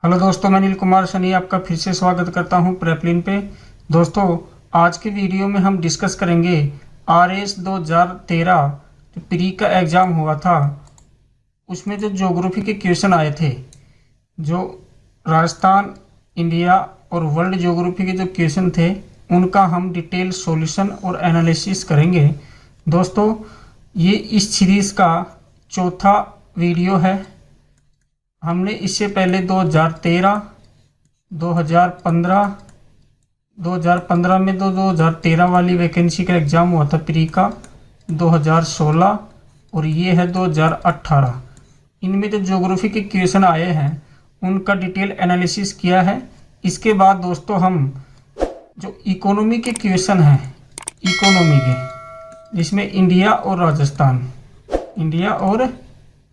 Hello दोस्तों, मैं अनिल कुमार सनी आपका फिर से स्वागत करता हूं प्रेपलिन पे। दोस्तों, आज के वीडियो में हम डिस्कस करेंगे RS 2013 जो प्री का एग्ज़ाम हुआ था उसमें जो ज्योग्राफी के क्वेश्चन आए थे, जो राजस्थान, इंडिया और वर्ल्ड ज्योग्राफी के जो क्वेश्चन थे उनका हम डिटेल सॉल्यूशन और एनालिसिस करेंगे। दोस्तों, ये इस सीरीज़ का चौथा वीडियो है। हमने इससे पहले 2013, 2015, 2015 में 2013 वाली वैकेंसी का एग्ज़ाम हुआ था प्री का, 2016 और ये है 2018। इनमें जो ज्योग्राफी के क्वेश्चन आए हैं उनका डिटेल एनालिसिस किया है। इसके बाद दोस्तों हम जो इकोनॉमी के क्वेश्चन हैं, इकोनॉमी के, जिसमें इंडिया और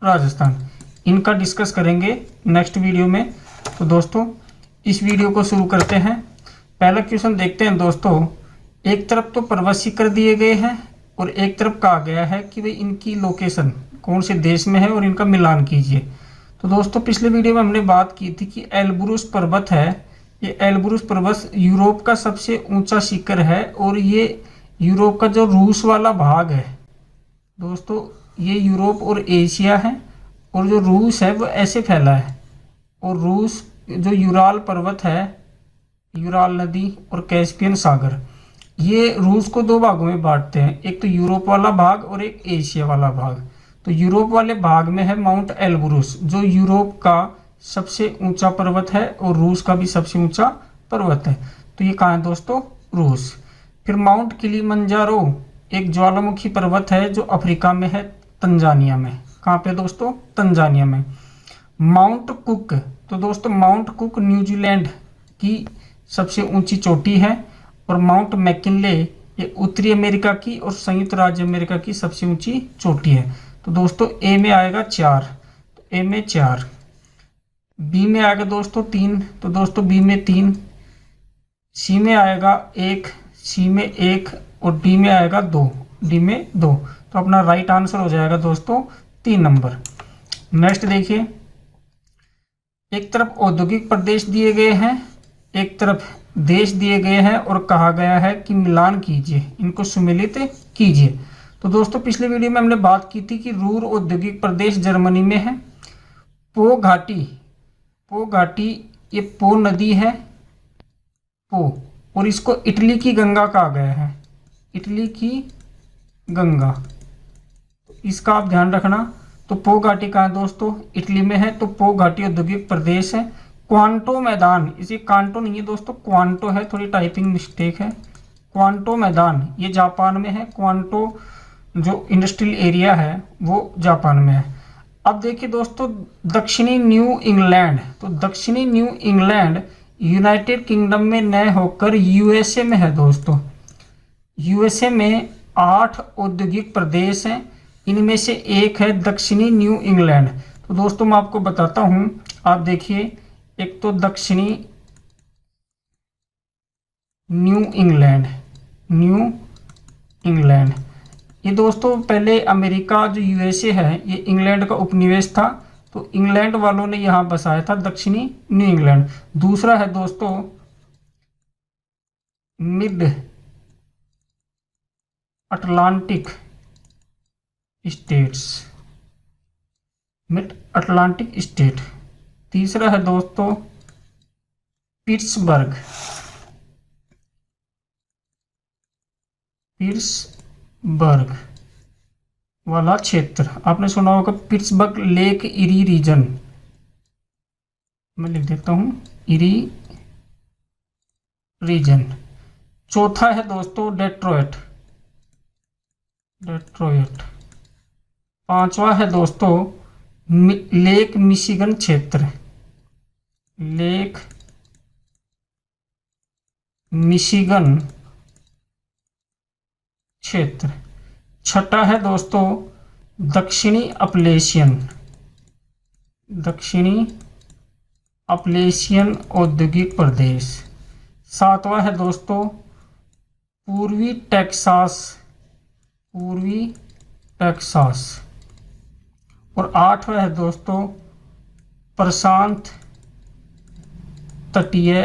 राजस्थान इनका डिस्कस करेंगे नेक्स्ट वीडियो में। तो दोस्तों, इस वीडियो को शुरू करते हैं। पहला क्वेश्चन देखते हैं। दोस्तों, एक तरफ तो प्रवासी कर दिए गए हैं और एक तरफ कहा गया है कि भाई इनकी लोकेशन कौन से देश में है और इनका मिलान कीजिए। तो दोस्तों, पिछले वीडियो में हमने बात की थी कि एल्ब्रुस पर्वत है, ये एल्ब्रुस पर्वत यूरोप का सबसे ऊंचा शिखर है और ये यूरोप का जो रूस वाला भाग है दोस्तों, ये यूरोप और एशिया है और जो रूस है वो ऐसे फैला है। और रूस जो यूराल पर्वत है, यूराल नदी और कैस्पियन सागर, ये रूस को दो भागों में बांटते हैं, एक तो यूरोप वाला भाग और एक एशिया वाला भाग। तो यूरोप वाले भाग में है माउंट एल्ब्रुस, जो यूरोप का सबसे ऊंचा पर्वत है और रूस का भी सबसे ऊंचा पर्वत है। तो ये कहाँ है दोस्तों? रूस। फिर माउंट किलिमंजारो एक ज्वालामुखी पर्वत है जो अफ्रीका में है, तंजानिया में। कहाँ पे दोस्तों? तंजानिया में। माउंट कुक, तो दोस्तों माउंट कुक न्यूजीलैंड की सबसे ऊंची चोटी है। और माउंट मैकिनले ये उत्तरी अमेरिका की और संयुक्त राज्य अमेरिका की सबसे ऊंची चोटी है। तो दोस्तों ए में आएगा 4, तो ए में 4। बी में आएगा दोस्तों 3, तो दोस्तों बी में 3। सी में आएगा 1, सी में 1 और डी में आएगा 2, डी में 2। तो अपना राइट आंसर हो जाएगा दोस्तों 3 नंबर। नेक्स्ट देखिए, एक तरफ औद्योगिक प्रदेश दिए गए हैं, एक तरफ देश दिए गए हैं और कहा गया है कि मिलान कीजिए, इनको सम्मिलित कीजिए। तो दोस्तों, पिछले वीडियो में हमने बात की थी कि रूर औद्योगिक प्रदेश जर्मनी में है। पो घाटी ये पो नदी है, पो, और इसको इटली की गंगा कहा गया है, इटली की गंगा। इसका आप ध्यान रखना। तो पो घाटी कहाँ है दोस्तों? इटली में है। तो पो घाटी औद्योगिक प्रदेश है। क्वांटो मैदान, इसे कांटो नहीं है दोस्तों, क्वांटो है, थोड़ी टाइपिंग मिस्टेक है। क्वांटो मैदान ये जापान में है। क्वांटो जो इंडस्ट्रियल एरिया है वो जापान में है। अब देखिए दोस्तों, दक्षिणी न्यू इंग्लैंड, तो दक्षिणी न्यू इंग्लैंड यूनाइटेड किंगडम में न होकर यूएसए में है दोस्तों। यूएसए में 8 औद्योगिक प्रदेश हैं, इनमें से एक है दक्षिणी न्यू इंग्लैंड। तो दोस्तों मैं आपको बताता हूं, आप देखिए, एक तो दक्षिणी न्यू इंग्लैंड, ये दोस्तों पहले अमेरिका जो यूएसए है ये इंग्लैंड का उपनिवेश था, तो इंग्लैंड वालों ने यहाँ बसाया था दक्षिणी न्यू इंग्लैंड। दूसरा है दोस्तों मिड अटलांटिक स्टेट। तीसरा है दोस्तों पिट्सबर्ग वाला क्षेत्र। आपने सुना होगा पिट्सबर्ग लेक इरी रीजन, मैं लिख देता हूं, इरी रीजन। चौथा है दोस्तों डेट्रॉयट। पांचवा है दोस्तों लेक मिशिगन क्षेत्र, लेक मिशिगन क्षेत्र। छठा है दोस्तों दक्षिणी अपलेशियन औद्योगिक प्रदेश। सातवां है दोस्तों पूर्वी टेक्सास। और आठवां है दोस्तों प्रशांत तटीय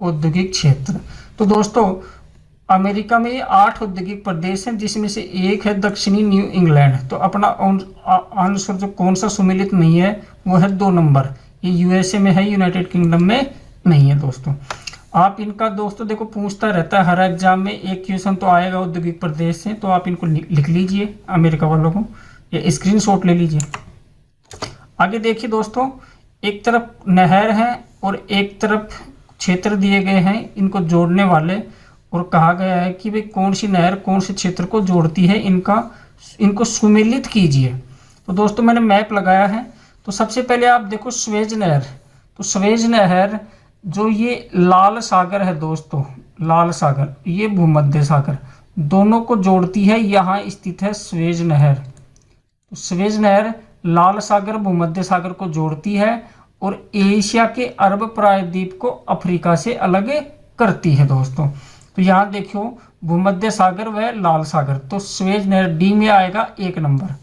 औद्योगिक क्षेत्र। तो दोस्तों अमेरिका में ये 8 औद्योगिक प्रदेश हैं, जिसमें से एक है दक्षिणी न्यू इंग्लैंड। तो अपना आंसर जो कौन सा सुमेलित नहीं है वो है 2 नंबर। ये यूएसए में है, यूनाइटेड किंगडम में नहीं है दोस्तों। आप इनका दोस्तों देखो पूछता रहता है हर एग्जाम में, एक क्वेश्चन तो आएगा औद्योगिक प्रदेश से, तो आप इनको लिख लीजिए अमेरिका वालों को, या स्क्रीनशॉट ले लीजिए। आगे देखिए दोस्तों, एक तरफ नहर है और एक तरफ क्षेत्र दिए गए हैं इनको जोड़ने वाले, और कहा गया है कि भाई कौन सी नहर कौन से क्षेत्र को जोड़ती है, इनको सुमेलित कीजिए। तो दोस्तों मैंने मैप लगाया है। तो सबसे पहले आप देखो स्वेज नहर। तो स्वेज नहर जो ये लाल सागर है दोस्तों, लाल सागर ये भूमध्य सागर, दोनों को जोड़ती है, यहाँ स्थित है स्वेज नहर। तो स्वेज नहर लाल सागर भूमध्य सागर को जोड़ती है और एशिया के अरब प्रायद्वीप को अफ्रीका से अलग करती है दोस्तों। तो यहाँ देखो भूमध्य सागर व लाल सागर, तो स्वेज नहर डी में आएगा 1 नंबर।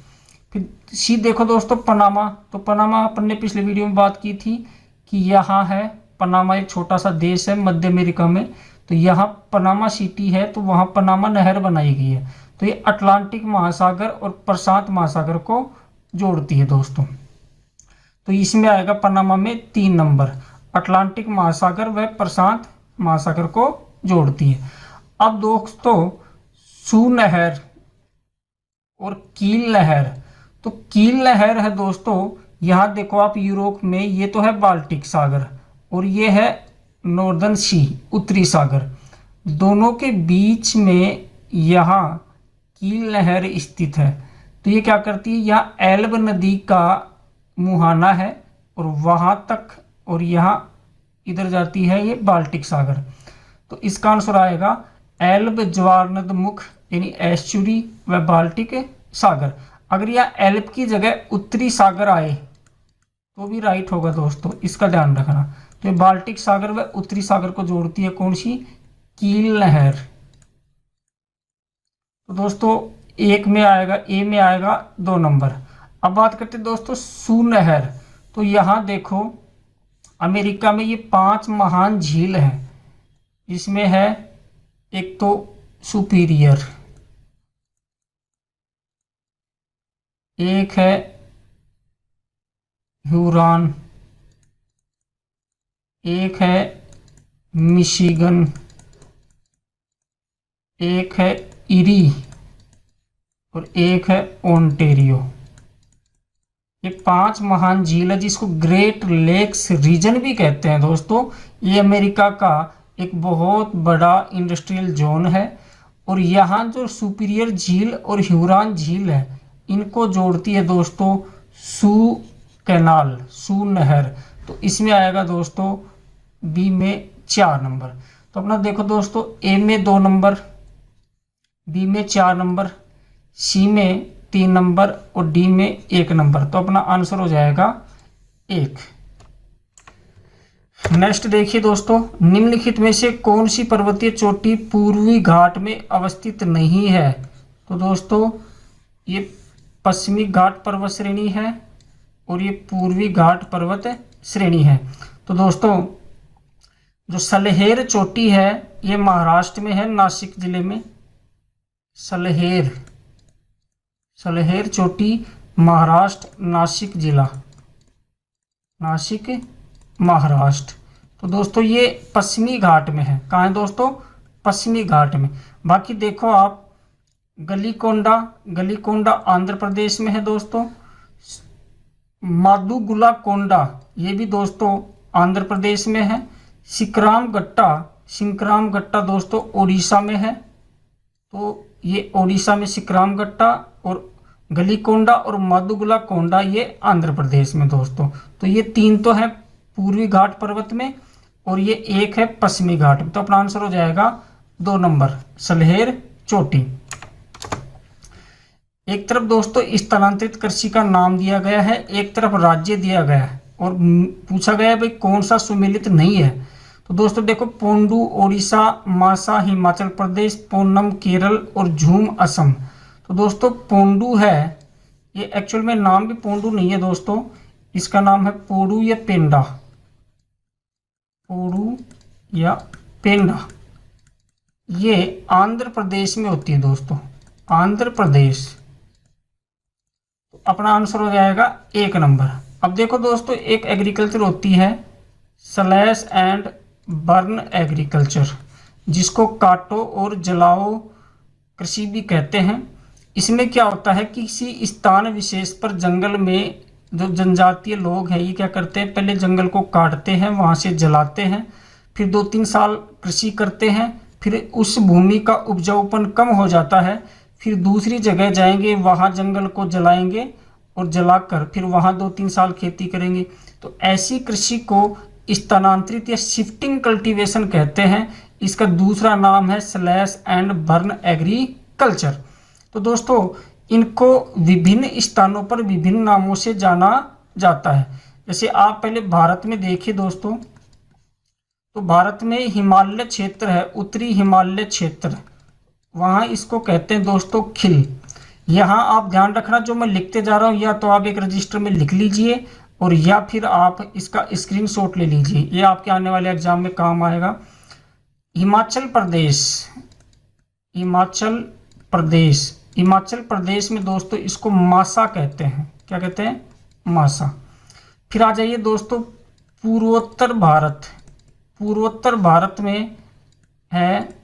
फिर सी देखो दोस्तों पनामा। तो पनामा अपन ने पिछले वीडियो में बात की थी कि यहाँ है पनामा, एक छोटा सा देश है मध्य अमेरिका में। तो यहाँ पनामा सिटी है, तो वहाँ पनामा नहर बनाई गई है। तो ये अटलांटिक महासागर और प्रशांत महासागर को जोड़ती है दोस्तों। तो इसमें आएगा पनामा में 3 नंबर, अटलांटिक महासागर व प्रशांत महासागर को जोड़ती है। अब दोस्तों सू नहर और कील नहर। तो कील नहर है दोस्तों, यहाँ देखो आप यूरोप में, ये तो है बाल्टिक सागर और ये है नॉर्दर्न सी, उत्तरी सागर। दोनों के बीच में यहाँ कील नहर स्थित है। तो ये क्या करती है, यहाँ एल्ब नदी का मुहाना है और वहाँ तक, और यहाँ इधर जाती है ये बाल्टिक सागर। तो इसका आंसर आएगा एल्ब ज्वारनद मुख, यानी एस्चुरी व बाल्टिक सागर। अगर यहाँ एल्ब की जगह उत्तरी सागर आए तो भी राइट होगा दोस्तों, इसका ध्यान रखना। तो बाल्टिक सागर व उत्तरी सागर को जोड़ती है कौन सी, कील नहर। तो दोस्तों एक में आएगा, ए में आएगा 2 नंबर। अब बात करते हैं दोस्तों सू नहर। तो यहाँ देखो अमेरिका में ये 5 महान झील हैं। इसमें है एक तो सुपीरियर, एक है ह्यूरॉन, एक है मिशिगन, एक है इरी और एक है ओंटेरियो। ये 5 महान झील है, जिसको ग्रेट लेक्स रीजन भी कहते हैं दोस्तों। ये अमेरिका का एक बहुत बड़ा इंडस्ट्रियल जोन है और यहाँ जो सुपीरियर झील और ह्यूरॉन झील है इनको जोड़ती है दोस्तों सू कैनाल, सू नहर। तो इसमें आएगा दोस्तों बी में 4 नंबर। तो अपना देखो दोस्तों ए में 2 नंबर, बी में 4 नंबर, सी में 3 नंबर और डी में 1 नंबर। तो अपना आंसर हो जाएगा 1। नेक्स्ट देखिए दोस्तों, निम्नलिखित में से कौन सी पर्वतीय चोटी पूर्वी घाट में अवस्थित नहीं है। तो दोस्तों ये पश्चिमी घाट पर्वत श्रेणी है और ये पूर्वी घाट पर्वत श्रेणी है। तो दोस्तों जो सलहेर चोटी है ये महाराष्ट्र में है, नासिक जिले में। सलहेर चोटी महाराष्ट्र, नासिक जिला, नासिक महाराष्ट्र। तो दोस्तों ये पश्चिमी घाट में है। कहाँ है दोस्तों, पश्चिमी घाट में। बाकी देखो आप गलीकोंडा आंध्र प्रदेश में है दोस्तों। मादुगुला कोंडा ये भी दोस्तों आंध्र प्रदेश में है। सिंक्राम गट्टा दोस्तों उड़ीसा में है। तो ये उड़ीसा में सिंक्राम गट्टा, और गलीकोंडा और मादुगुला कोंडा ये आंध्र प्रदेश में दोस्तों। तो ये 3 तो है पूर्वी घाट पर्वत में और ये 1 है पश्चिमी घाट में। तो अपना आंसर हो जाएगा 2 नंबर, सलहेर चोटी। एक तरफ दोस्तों स्थानांतरित कृषि का नाम दिया गया है, एक तरफ राज्य दिया गया है और पूछा गया है भाई कौन सा सुमेलित नहीं है। तो दोस्तों देखो पोंडू ओडिशा, मासा हिमाचल प्रदेश, पोन्नम केरल और झूम असम। तो दोस्तों पोंडू है, ये एक्चुअल में नाम भी पोंडू नहीं है दोस्तों, इसका नाम है पोडू या पेंडा। पोडू या पेंडा, ये आंध्र प्रदेश में होती है दोस्तों, आंध्र प्रदेश। तो अपना आंसर हो जाएगा 1 नंबर। अब देखो दोस्तों, एक एग्रीकल्चर होती है स्लैश एंड बर्न एग्रीकल्चर, जिसको काटो और जलाओ कृषि भी कहते हैं। इसमें क्या होता है कि किसी स्थान विशेष पर जंगल में जो जनजातीय लोग हैं, ये क्या करते हैं, पहले जंगल को काटते हैं, वहाँ से जलाते हैं, फिर 2-3 साल कृषि करते हैं, फिर उस भूमि का उपजाऊपन कम हो जाता है, फिर दूसरी जगह जाएंगे, वहाँ जंगल को जलाएंगे और जलाकर फिर वहाँ 2-3 साल खेती करेंगे। तो ऐसी कृषि को स्थानांतरित या शिफ्टिंग कल्टीवेशन कहते हैं। इसका दूसरा नाम है स्लैश एंड बर्न एग्रीकल्चर। तो दोस्तों, इनको विभिन्न स्थानों पर विभिन्न नामों से जाना जाता है। जैसे आप पहले भारत में देखिए दोस्तों, तो भारत में हिमालय क्षेत्र है, उत्तरी हिमालय क्षेत्र, वहाँ इसको कहते हैं दोस्तों खिल। यहाँ आप ध्यान रखना, जो मैं लिखते जा रहा हूँ या तो आप एक रजिस्टर में लिख लीजिए और या फिर आप इसका स्क्रीनशॉट ले लीजिए, ये आपके आने वाले एग्जाम में काम आएगा। हिमाचल प्रदेश, हिमाचल प्रदेश, हिमाचल प्रदेश में दोस्तों इसको मासा कहते हैं। क्या कहते हैं? मासा। फिर आ जाइए दोस्तों पूर्वोत्तर भारत, पूर्वोत्तर भारत में है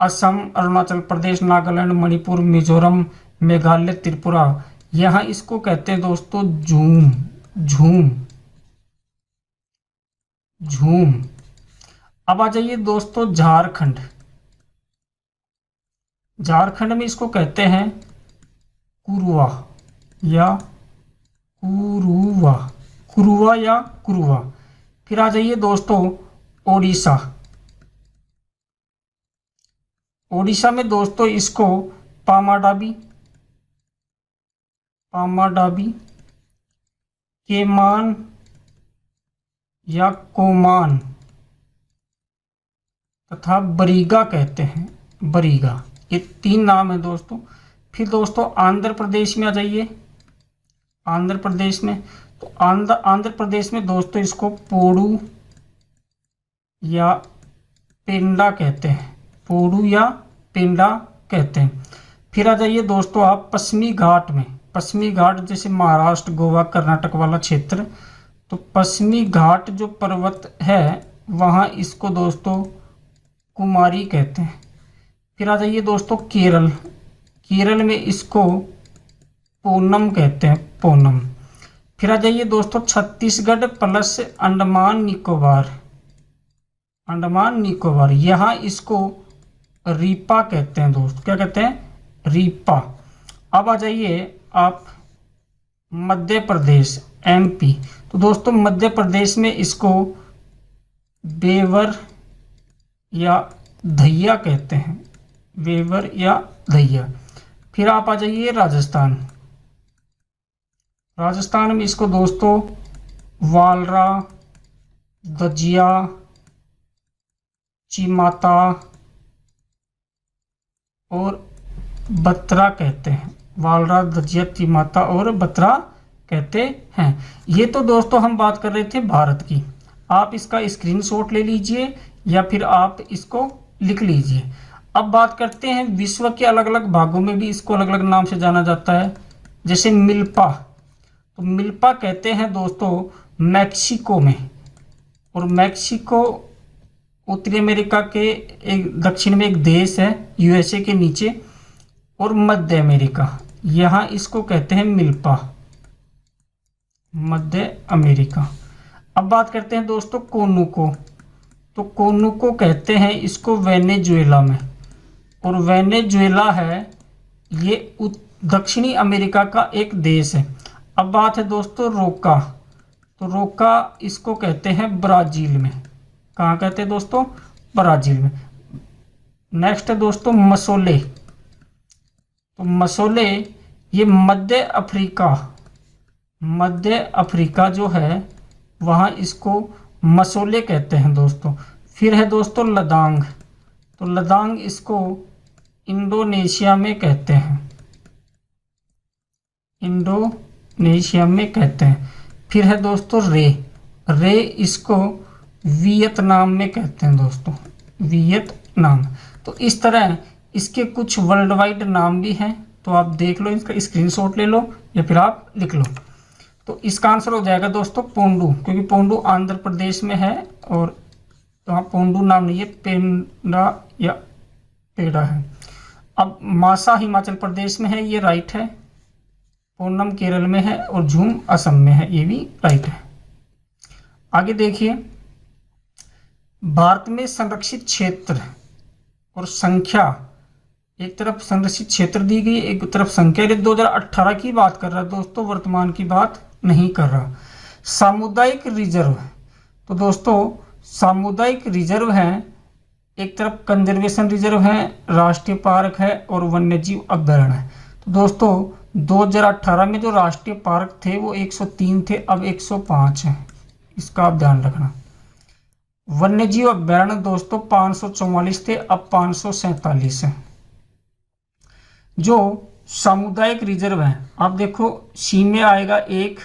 असम, अरुणाचल प्रदेश, नागालैंड, मणिपुर, मिजोरम, मेघालय, त्रिपुरा, यहाँ इसको कहते हैं दोस्तों झूम, झूम, झूम। अब आ जाइए दोस्तों झारखंड, झारखंड में इसको कहते हैं कुरुआ या कुरुआ, कुरुआ या कुरुआ। फिर आ जाइए दोस्तों ओडिशा, ओडिशा में दोस्तों इसको पामाडाबी, पामाडाबी, केमान या कोमान तथा बरीगा कहते हैं, बरीगा। ये 3 नाम है दोस्तों। फिर दोस्तों आंध्र प्रदेश में आ जाइए, आंध्र प्रदेश में, तो आंध्र प्रदेश में दोस्तों इसको पोडू या पेंडा कहते हैं, पोडू या पेंडा कहते हैं। फिर आ जाइए दोस्तों आप पश्चिमी घाट में, पश्चिमी घाट जैसे महाराष्ट्र, गोवा, कर्नाटक वाला क्षेत्र, तो पश्चिमी घाट जो पर्वत है वहाँ इसको दोस्तों कुमारी कहते हैं। फिर आ जाइए दोस्तों केरल, केरल में इसको पूनम कहते हैं, पूनम। फिर आ जाइए दोस्तों छत्तीसगढ़ प्लस अंडमान निकोबार, अंडमान निकोबार, यहाँ इसको रीपा कहते हैं दोस्तों। क्या कहते हैं? रीपा। अब आ जाइए आप मध्य प्रदेश, एमपी, तो दोस्तों मध्य प्रदेश में इसको बेवर या धैया कहते हैं, वेवर या धैया। फिर आप आ जाइए राजस्थान, राजस्थान में इसको दोस्तों वालरा, दजिया, चिमाता और बत्रा कहते हैं, वालरा, दजिया, चिमाता और बत्रा कहते हैं। ये तो दोस्तों हम बात कर रहे थे भारत की, आप इसका स्क्रीनशॉट ले लीजिए या फिर आप इसको लिख लीजिए। अब बात करते हैं विश्व के अलग अलग भागों में भी इसको अलग अलग नाम से जाना जाता है। जैसे मिल्पा, तो मिल्पा कहते हैं दोस्तों मैक्सिको में, और मैक्सिको उत्तरी अमेरिका के एक दक्षिण में एक देश है यूएसए के नीचे, और मध्य अमेरिका, यहाँ इसको कहते हैं मिल्पा, मध्य अमेरिका। अब बात करते हैं दोस्तों कोनुको, तो कोनुको कहते हैं इसको वेनेजुएला में, और वेनेजुएला है ये दक्षिणी अमेरिका का एक देश है। अब बात है दोस्तों रोका, तो रोका इसको कहते हैं ब्राज़ील में। कहाँ कहते हैं दोस्तों? ब्राज़ील में। नेक्स्ट है दोस्तों मसोले, तो मसोले ये मध्य अफ्रीका, मध्य अफ्रीका जो है वहाँ इसको मसोले कहते हैं दोस्तों। फिर है दोस्तों लदांग, तो लदांग इसको इंडोनेशिया में कहते हैं, इंडोनेशिया में कहते हैं। फिर है दोस्तों रे, रे इसको वियतनाम में कहते हैं दोस्तों, वियतनाम। तो इस तरह इसके कुछ वर्ल्ड वाइड नाम भी हैं, तो आप देख लो, इसका स्क्रीनशॉट ले लो या फिर आप लिख लो। तो इसका आंसर हो जाएगा दोस्तों पोंडू, क्योंकि पोंडू आंध्र प्रदेश में है और वहाँ पोंडू नाम नहीं है, पेंडा या पेड़ा है। अब मासा हिमाचल प्रदेश में है, ये राइट है। पूनम केरल में है और झूम असम में है, ये भी राइट है। आगे देखिए, भारत में संरक्षित क्षेत्र और संख्या, एक तरफ संरक्षित क्षेत्र दी गई, एक तरफ संख्या। 2018 की बात कर रहा है दोस्तों, वर्तमान की बात नहीं कर रहा। सामुदायिक रिजर्व, तो दोस्तों सामुदायिक रिजर्व है, एक तरफ कंजर्वेशन रिजर्व है, राष्ट्रीय पार्क है और वन्यजीव अभ्यारण्य है। तो दोस्तों 2018 में जो राष्ट्रीय पार्क थे वो 103 थे, अब 105 है, इसका आप ध्यान रखना। वन्यजीव अभ्यारण्य दोस्तों 544 थे, अब 547 है। जो सामुदायिक रिजर्व है, आप देखो सी में आएगा 1,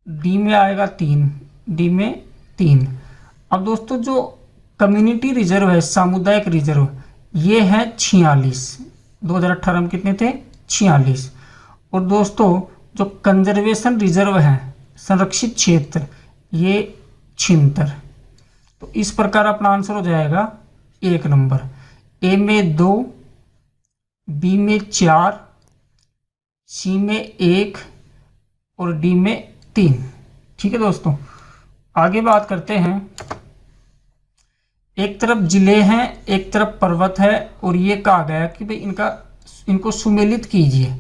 डी में आएगा 3, डी में 3। अब दोस्तों जो कम्युनिटी रिजर्व है, सामुदायिक रिजर्व, ये है 46। 2018 में कितने थे? 46। और दोस्तों जो कंजर्वेशन रिजर्व है, संरक्षित क्षेत्र, ये 76। तो इस प्रकार अपना आंसर हो जाएगा 1 नंबर। ए में 2, बी में 4, सी में 1 और डी में 3। ठीक है दोस्तों, आगे बात करते हैं। एक तरफ जिले हैं, एक तरफ पर्वत है और ये कहा गया कि भाई इनको सुमेलित कीजिए।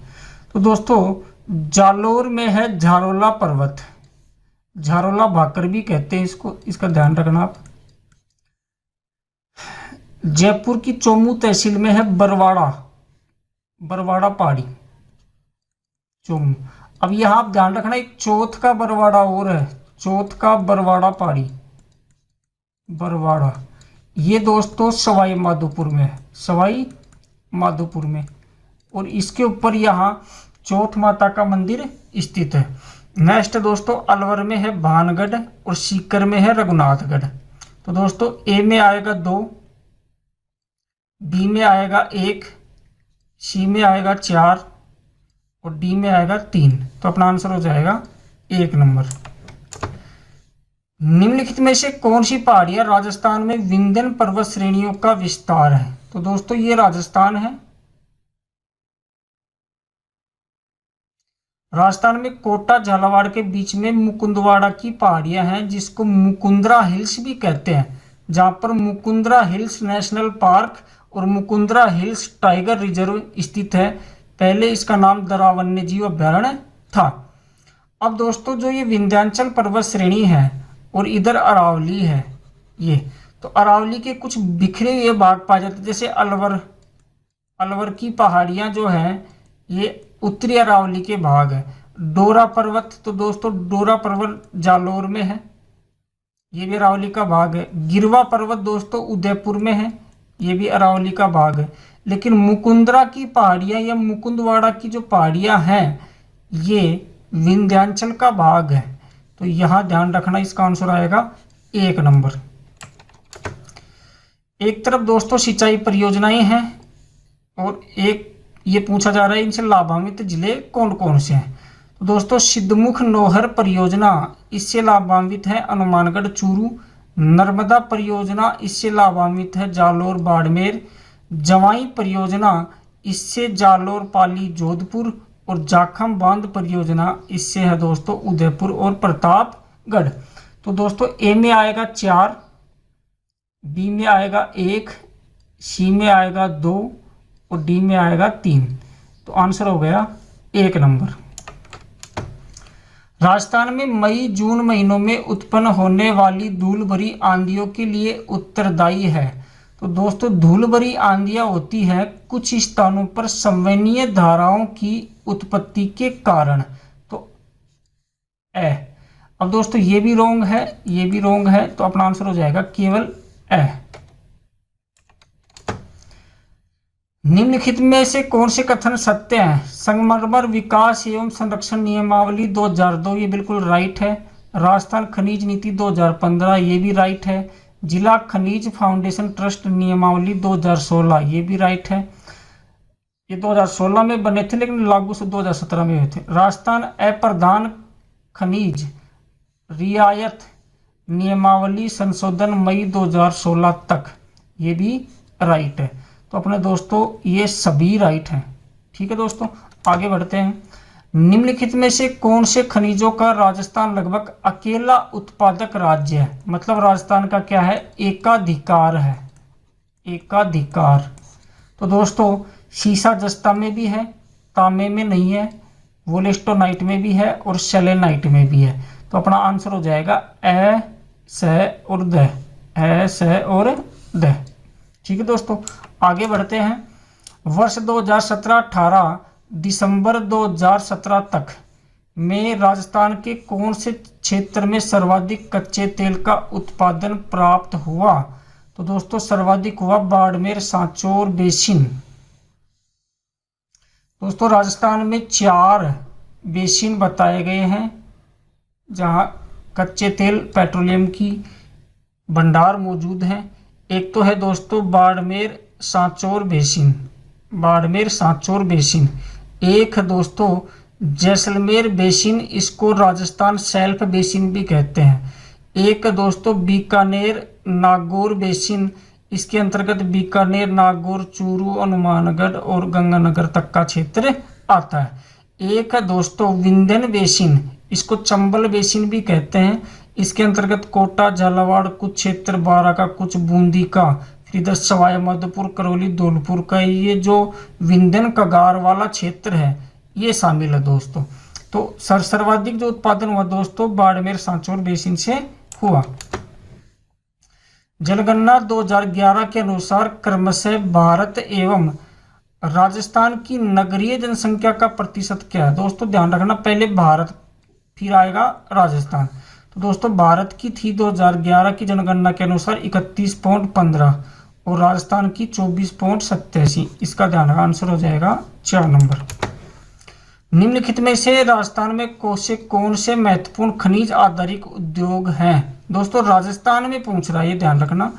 तो दोस्तों जालोर में है झारोला पर्वत, झारोला भाकर भी कहते हैं इसको, इसका ध्यान रखना आप। जयपुर की चोमू तहसील में है बरवाड़ा, बरवाड़ा पहाड़ी, चोमू। अब यहां आप ध्यान रखना, एक चौथ का बरवाड़ा और है, चौथ का बरवाड़ा पहाड़ी, बरवाड़ा। ये दोस्तों सवाई माधोपुर में है, सवाई माधोपुर में। और इसके ऊपर यहाँ चौथ माता का मंदिर स्थित है। नेक्स्ट दोस्तों अलवर में है भानगढ़ और सीकर में है रघुनाथगढ़। तो दोस्तों ए में आएगा 2, बी में आएगा 1, सी में आएगा 4 और डी में आएगा 3। तो अपना आंसर हो जाएगा 1 नंबर। निम्नलिखित में से कौन सी पहाड़ियां राजस्थान में विंध्य पर्वत श्रेणियों का विस्तार है? तो दोस्तों ये राजस्थान है। राजस्थान में कोटा झालावाड़ के बीच में मुकुंदवाड़ा की पहाड़ियां हैं, जिसको मुकुंदरा हिल्स भी कहते हैं, जहां पर मुकुंदरा हिल्स नेशनल पार्क और मुकुंदरा हिल्स टाइगर रिजर्व स्थित है। पहले इसका नाम दरा वन्यजीव अभ्यारण्य था। अब दोस्तों जो ये विंध्याचल पर्वत श्रेणी है और इधर अरावली है, ये तो अरावली के कुछ बिखरे हुए भाग पाए जाते हैं, जैसे अलवर की पहाड़ियां जो हैं ये उत्तरी अरावली के भाग है। डोरा पर्वत, तो दोस्तों डोरा पर्वत जालोर में है, ये भी अरावली का भाग है। गिरवा पर्वत दोस्तों उदयपुर में है, ये भी अरावली का भाग है। लेकिन मुकुंदरा की पहाड़ियां या मुकुंदवाड़ा की जो पहाड़ियां हैं ये विंध्याचल का भाग है। तो यहां ध्यान रखना, इसका आंसर आएगा 1 नंबर। एक तरफ दोस्तों सिंचाई परियोजनाएं हैं और एक ये पूछा जा रहा है इनसे लाभान्वित जिले कौन कौन से हैं। तो दोस्तों सिद्धमुख नौहर परियोजना, इससे लाभान्वित है हनुमानगढ़ चूरू। नर्मदा परियोजना, इससे लाभान्वित है जालोर बाड़मेर। जवाई परियोजना, इससे जालोर पाली जोधपुर। और जाखम बांध परियोजना, इससे है दोस्तों उदयपुर और प्रतापगढ़। तो दोस्तों ए में आएगा 4, बी में आएगा 1, सी में आएगा 2 और डी में आएगा 3। तो आंसर हो गया 1 नंबर। राजस्थान में मई जून महीनों में उत्पन्न होने वाली धूल भरी आंधियों के लिए उत्तरदायी है। तो दोस्तों धूल भरी आंधियां होती है कुछ स्थानों पर संवहनीय धाराओं की उत्पत्ति के कारण। तो ए। अब दोस्तों ये भी रॉन्ग है, ये भी रॉन्ग है, तो अपना आंसर हो जाएगा केवल ए। निम्नलिखित में से कौन से कथन सत्य हैं? संगमरमर विकास एवं संरक्षण नियमावली 2002, ये बिल्कुल राइट है। राजस्थान खनिज नीति 2015, ये भी राइट है। जिला खनिज फाउंडेशन ट्रस्ट नियमावली 2016, ये भी राइट है। ये 2016 में बने थे लेकिन लागू 2017 में हुए थे। राजस्थान अप्रधान खनिज रियायत नियमावली संशोधन मई 2016 तक, ये भी राइट है। तो अपने दोस्तों ये सभी राइट हैं। ठीक है दोस्तों, आगे बढ़ते हैं। निम्नलिखित में से कौन से खनिजों का राजस्थान लगभग अकेला उत्पादक राज्य है? मतलब राजस्थान का क्या है? एकाधिकार है, एकाधिकार। तो दोस्तों सीसा जस्ता में भी है, तांबे में नहीं है, वोलेस्टोनाइट में भी है और सेलेनाइट में भी है। तो अपना आंसर हो जाएगा ए, स और द, ए, स और द। ठीक है दोस्तों, आगे बढ़ते हैं। वर्ष 2017-18 दिसंबर 2017 तक में राजस्थान के कौन से क्षेत्र में सर्वाधिक कच्चे तेल का उत्पादन प्राप्त हुआ? तो दोस्तों सर्वाधिक हुआ बाड़मेर सांचौर बेसिन। दोस्तों राजस्थान में 4 बेसिन बताए गए हैं जहां कच्चे तेल पेट्रोलियम की भंडार मौजूद हैं। एक तो है दोस्तों बाड़मेर सांचौर बेसिन, बाड़मेर सांचौर बेसिन। एक है दोस्तों जैसलमेर बेसिन, इसको राजस्थान सेल्फ बेसिन भी कहते हैं। एक है दोस्तों बीकानेर नागौर बेसिन, इसके अंतर्गत बीकानेर, नागौर, चूरू, हनुमानगढ़ और गंगानगर तक का क्षेत्र आता है। एक है दोस्तों विंध्यन बेसिन, इसको चंबल बेसिन भी कहते हैं। इसके अंतर्गत कोटा, झालावाड़, कुछ क्षेत्र बारा का, कुछ बूंदी का, फिर इधर सवाई माधोपुर, करौली, धौलपुर का ये जो विंध्यन कगार वाला क्षेत्र है ये शामिल है दोस्तों। तो सर्वाधिक जो उत्पादन हुआ दोस्तों बाड़मेर सांचौर बेसिन से हुआ। जनगणना 2011 के अनुसार क्रमशः भारत एवं राजस्थान की नगरीय जनसंख्या का प्रतिशत क्या है? दोस्तों ध्यान रखना, पहले भारत फिर आएगा राजस्थान। तो दोस्तों भारत की थी 2011 की जनगणना के अनुसार 31.15 और राजस्थान की 24.87। इसका ध्यान रखना, आंसर हो जाएगा 4 नंबर। निम्नलिखित में से राजस्थान में कौन से महत्वपूर्ण खनिज आधारित उद्योग हैं? दोस्तों राजस्थान में पूछ रहा है, ये ध्यान रखना।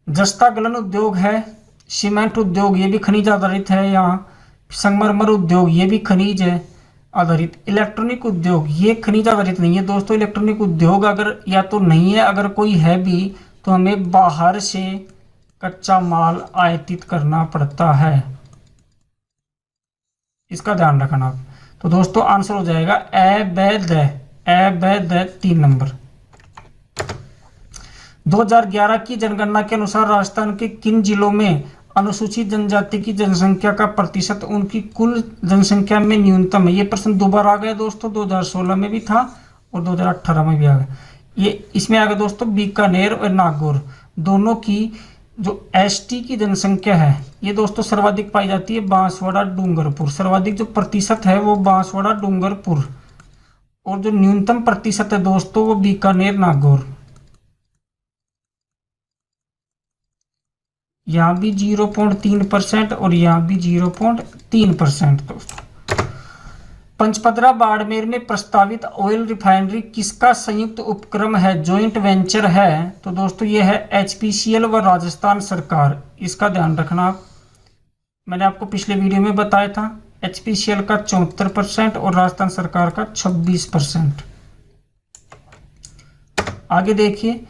जस्ता गलन उद्योग है, सीमेंट उद्योग ये भी खनिज आधारित है, यहाँ संगमरमर उद्योग ये भी खनिज है आधारित। इलेक्ट्रॉनिक उद्योग ये खनिज आधारित नहीं है दोस्तों। इलेक्ट्रॉनिक उद्योग अगर या तो नहीं है, अगर कोई है भी तो हमें बाहर से कच्चा माल आयातित करना पड़ता है, इसका ध्यान रखना। तो दोस्तों आंसर हो जाएगा ए, ब, द 3 नंबर। 2011 की जनगणना के अनुसार राजस्थान के किन जिलों में अनुसूचित जनजाति की जनसंख्या का प्रतिशत उनकी कुल जनसंख्या में न्यूनतम है? ये प्रश्न दोबारा आ गया दोस्तों, 2016 में भी था और 2018 में भी आ गया। ये इसमें आ गया दोस्तों बीकानेर और नागौर दोनों की जो एसटी की जनसंख्या है ये दोस्तों सर्वाधिक पाई जाती है बांसवाड़ा डूंगरपुर। सर्वाधिक जो प्रतिशत है वो बांसवाड़ा डूंगरपुर, और जो न्यूनतम प्रतिशत है दोस्तों वो बीकानेर नागौर। यहाँ भी 0.3% और यहाँ भी 0.3% दोस्तों। पंचपदरा बाड़मेर में प्रस्तावित ऑयल रिफाइनरी किसका संयुक्त उपक्रम है, जॉइंट वेंचर है? तो दोस्तों ये है एचपीसीएल व राजस्थान सरकार। इसका ध्यान रखना, मैंने आपको पिछले वीडियो में बताया था एचपीसीएल का 74% और राजस्थान सरकार का 26%। आगे देखिए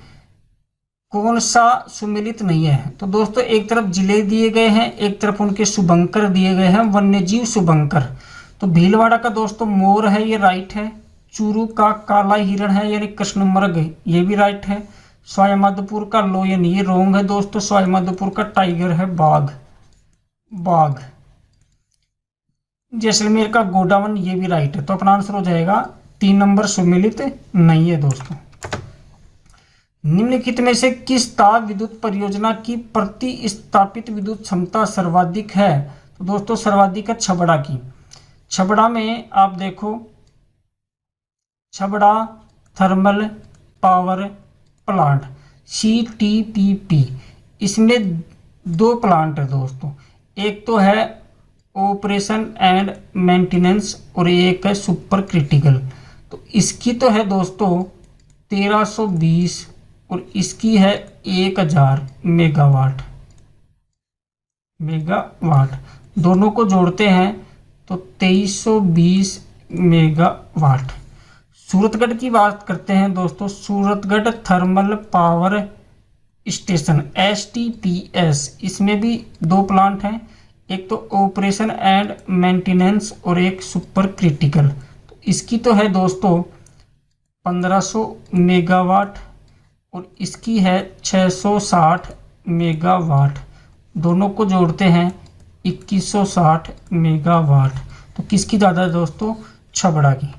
कौन सा सुमिलित नहीं है? तो दोस्तों एक तरफ जिले दिए गए हैं, एक तरफ उनके शुभंकर दिए गए हैं, वन्यजीव शुभंकर। तो भीलवाड़ा का दोस्तों मोर है, ये राइट है। चूरू का काला हिरण है यानी कृष्णमृग, ये भी राइट है। सवाई माधोपुर का लोयन ये रोंग है दोस्तों। सवाई माधोपुर का टाइगर है बाघ। जैसलमेर का गोडावन ये भी राइट है। तो अपना आंसर हो जाएगा 3 नंबर सुमिलित नहीं है दोस्तों। निम्नलिखित में से किस ताप विद्युत परियोजना की प्रति स्थापित विद्युत क्षमता सर्वाधिक है? तो दोस्तों सर्वाधिक है छबड़ा की। छबड़ा में आप देखो, Chhabra thermal power plant CTPP, इसमें 2 प्लांट है दोस्तों। एक तो है ऑपरेशन एंड मेंटेनेंस और एक है सुपर क्रिटिकल। तो इसकी तो है दोस्तों 1320 और इसकी है 1000 मेगावाट। दोनों को जोड़ते हैं तो 2320 मेगावाट। सूरतगढ़ की बात करते हैं दोस्तों। Suratgarh thermal power station STPS, इसमें भी 2 प्लांट हैं, एक तो ऑपरेशन एंड मेंटेनेंस और एक सुपर क्रिटिकल। तो इसकी तो है दोस्तों 1500 मेगावाट और इसकी है 660 मेगावाट। दोनों को जोड़ते हैं 2160 मेगावाट। तो किसकी ज़्यादा है दोस्तों? छबड़ा की।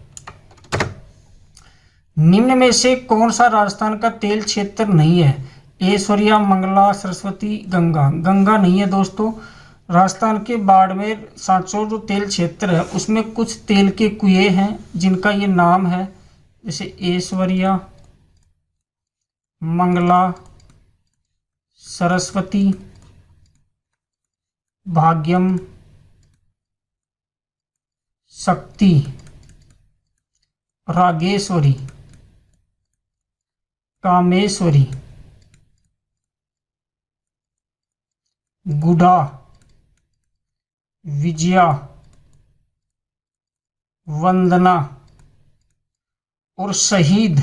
निम्न में से कौन सा राजस्थान का तेल क्षेत्र नहीं है? ऐश्वर्या, मंगला, सरस्वती, गंगा। गंगा नहीं है दोस्तों। राजस्थान के बाड़मेर सांचौर जो तेल क्षेत्र है उसमें कुछ तेल के कुएं हैं जिनका ये नाम है, जैसे ऐश्वर्या, मंगला, सरस्वती, भाग्यम, शक्ति, रागेश्वरी, कामेश्वरी, गुडा, विजया, वंदना और शहीद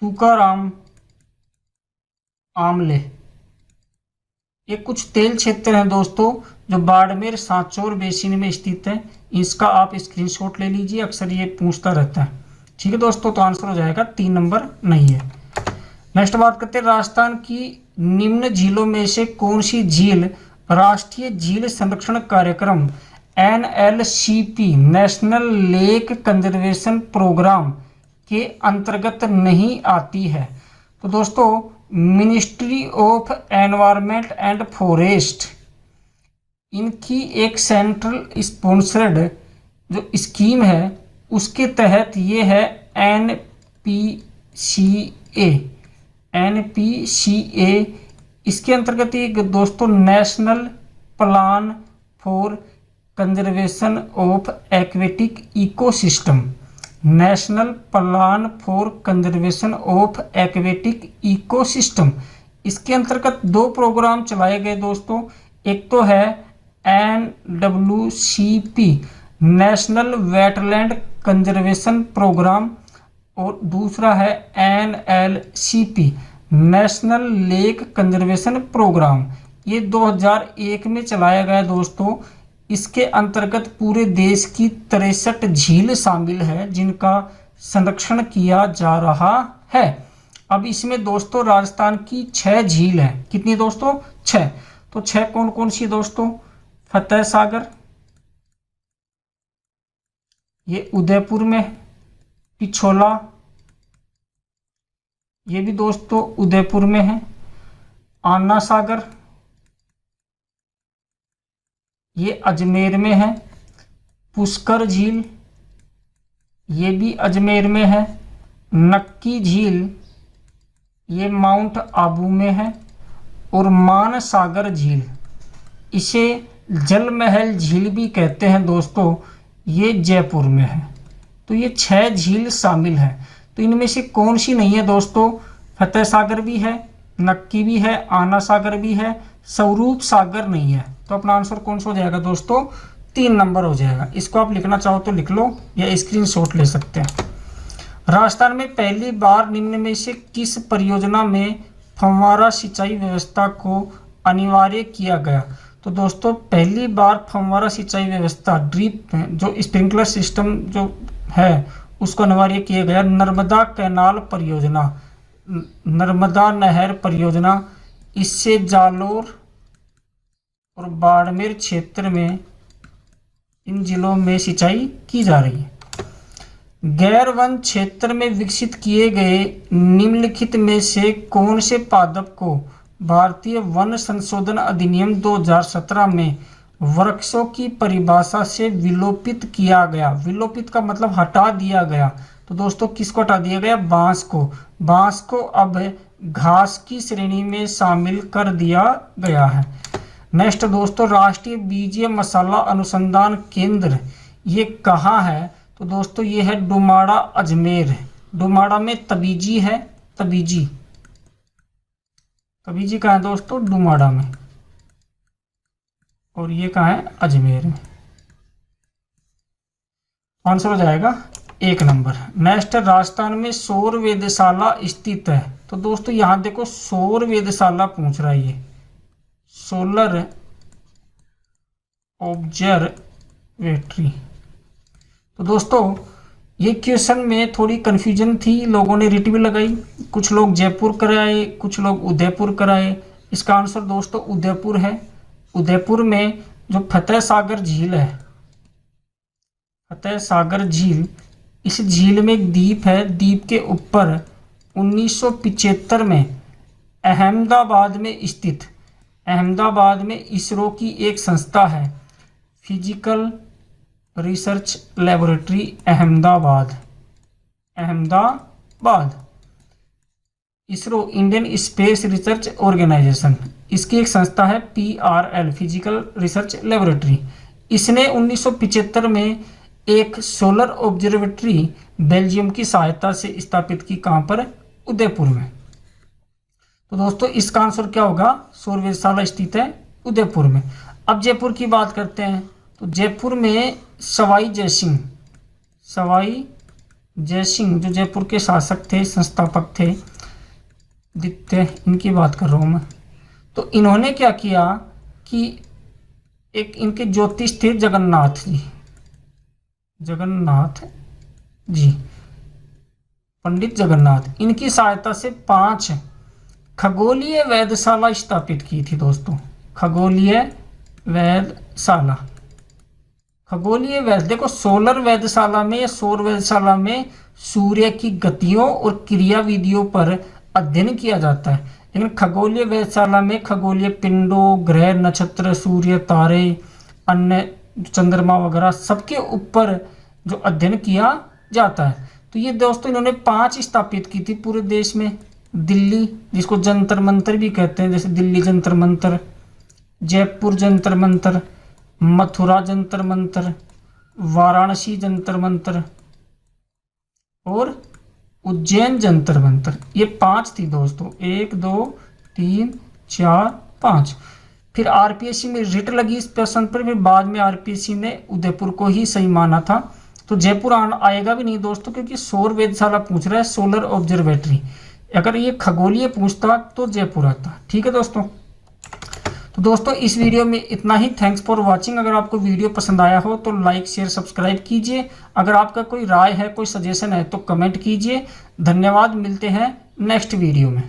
तुकाराम आमले। ये कुछ तेल क्षेत्र हैं दोस्तों जो बाड़मेर सांचौर बेसिन में स्थित है। इसका आप स्क्रीनशॉट ले लीजिए, अक्सर ये पूछता रहता है। ठीक है दोस्तों, तो आंसर हो जाएगा 3 नंबर नहीं है। नेक्स्ट बात करते हैं, राजस्थान की निम्न झीलों में से कौन सी झील राष्ट्रीय झील संरक्षण कार्यक्रम NLCP national lake conservation programme के अंतर्गत नहीं आती है? तो दोस्तों ministry of environment and forest, इनकी एक सेंट्रल स्पॉन्सर्ड जो स्कीम है उसके तहत ये है NPCA। इसके अंतर्गत एक दोस्तों national plan for conservation of aquatic ecosystem, national plan for conservation of aquatic ecosystem, इसके अंतर्गत 2 प्रोग्राम चलाए गए दोस्तों। एक तो है NWCP national wetland conservation programme और दूसरा है NLCP national lake conservation programme. ये 2001 में चलाया गया दोस्तों। इसके अंतर्गत पूरे देश की 63 झील शामिल है जिनका संरक्षण किया जा रहा है। अब इसमें दोस्तों राजस्थान की 6 झील है। कितनी दोस्तों? 6। तो 6 कौन कौन सी दोस्तों? फतेह सागर, ये उदयपुर में, पिछोला, ये भी दोस्तों उदयपुर में है, आना सागर, ये अजमेर में है, पुष्कर झील, ये भी अजमेर में है, नक्की झील, ये माउंट आबू में है, और मान सागर झील, इसे जल महल झील भी कहते हैं दोस्तों, ये जयपुर में है। तो ये 6 झील शामिल है। तो इनमें से कौन सी नहीं है दोस्तों? फतेह सागर भी है, नक्की भी है, आना सागर भी है, स्वरूप सागर नहीं है। तो अपना आंसर कौन सा हो जाएगा दोस्तों? 3 नंबर हो जाएगा। इसको आप लिखना चाहो तो लिख लो या स्क्रीनशॉट ले सकते हैं। राजस्थान में पहली बार निम्न में से किस परियोजना में फव्वारा सिंचाई व्यवस्था को अनिवार्य किया गया? तो दोस्तों पहली बार फव्वारा सिंचाई व्यवस्था ड्रिप जो स्प्रिंकलर सिस्टम जो है उसको अनिवार्य किया गया। नर्मदा कैनाल परियोजना, नर्मदा नहर परियोजना, इससे जालोर और बाड़मेर क्षेत्र में इन जिलों में सिंचाई की जा रही है। गैर वन क्षेत्र में विकसित किए गए निम्नलिखित में से कौन से पादप को भारतीय वन संशोधन अधिनियम 2017 में वृक्षों की परिभाषा से विलोपित किया गया? विलोपित का मतलब हटा दिया गया। तो दोस्तों किसको हटा दिया गया? बांस को। बांस को अब घास की श्रेणी में शामिल कर दिया गया है। नेक्स्ट दोस्तों, राष्ट्रीय बीजीय मसाला अनुसंधान केंद्र ये कहाँ है? तो दोस्तों ये है डुमाड़ा अजमेर। डुमाड़ा में तबीजी है, तबीजी कहाँ है दोस्तों? डुमाड़ा में। और ये कहाँ है? अजमेर में। आंसर हो जाएगा 1 नंबर। नेक्स्ट, राजस्थान में सौर वेधशाला स्थित है। तो दोस्तों यहाँ देखो सौर वेधशाला पूछ रहा है, ये सोलर ऑब्जर्वेटरी। तो दोस्तों ये क्वेश्चन में थोड़ी कंफ्यूजन थी, लोगों ने रिट भी लगाई, कुछ लोग जयपुर कराए, कुछ लोग उदयपुर कराए। इसका आंसर दोस्तों उदयपुर है। उदयपुर में जो फतेह सागर झील है, फतेह सागर झील, इस झील में एक द्वीप है, द्वीप के ऊपर 1975 में अहमदाबाद में स्थित, अहमदाबाद में इसरो की एक संस्था है, physical research laboratory Ahmedabad, Ahmedabad. ISRO Indian space research organisation, इसकी एक संस्था है PRL, फिजिकल रिसर्च लेबोरेटरी। इसने 1975 में एक सोलर ऑब्जर्वेटरी बेल्जियम की सहायता से स्थापित की, कहाँ पर? उदयपुर में। तो दोस्तों इसका आंसर क्या होगा? सौर वेधशाला स्थित है उदयपुर में। अब जयपुर की बात करते हैं। तो जयपुर में सवाई जयसिंह, सवाई जयसिंह जो जयपुर के शासक थे, संस्थापक थे, द्वितीय, इनकी बात कर रहा हूँ मैं। तो इन्होंने क्या किया कि एक इनके ज्योतिष थे जगन्नाथ जी, जगन्नाथ जी, पंडित जगन्नाथ, इनकी सहायता से 5 खगोलीय वेधशाला स्थापित की थी दोस्तों। खगोलीय वेधशाला, खगोलीय वेध, देखो सोलर वेधशाला में या सौर वेधशाला में सूर्य की गतियों और क्रियाविधियों पर अध्ययन किया जाता है, लेकिन खगोलीय वेधशाला में खगोलीय पिंडों, ग्रह, नक्षत्र, सूर्य, तारे, अन्य चंद्रमा वगैरह सबके ऊपर जो अध्ययन किया जाता है। तो ये दोस्तों इन्होंने 5 स्थापित की थी पूरे देश में। दिल्ली, जिसको जंतर मंतर भी कहते हैं, जैसे दिल्ली जंतर मंतर, जयपुर जंतर मंतर, मथुरा जंतर मंतर, वाराणसी जंतर मंतर और उज्जैन जंतर मंतर। ये 5 थी दोस्तों, 1 2 3 4 5। फिर आरपीएससी में रिट लगी इस प्रश्न पर, फिर बाद में आरपीएससी ने उदयपुर को ही सही माना था। तो जयपुर आएगा भी नहीं दोस्तों, क्योंकि सौर वेधशाला पूछ रहा है, सोलर ऑब्जर्वेटरी। अगर ये खगोलीय पूछता तो जयपुर आता। ठीक है दोस्तों। तो दोस्तों इस वीडियो में इतना ही। Thanks for watching. अगर आपको वीडियो पसंद आया हो तो लाइक शेयर सब्सक्राइब कीजिए। अगर आपका कोई राय है, कोई सजेशन है तो कमेंट कीजिए। धन्यवाद, मिलते हैं नेक्स्ट वीडियो में।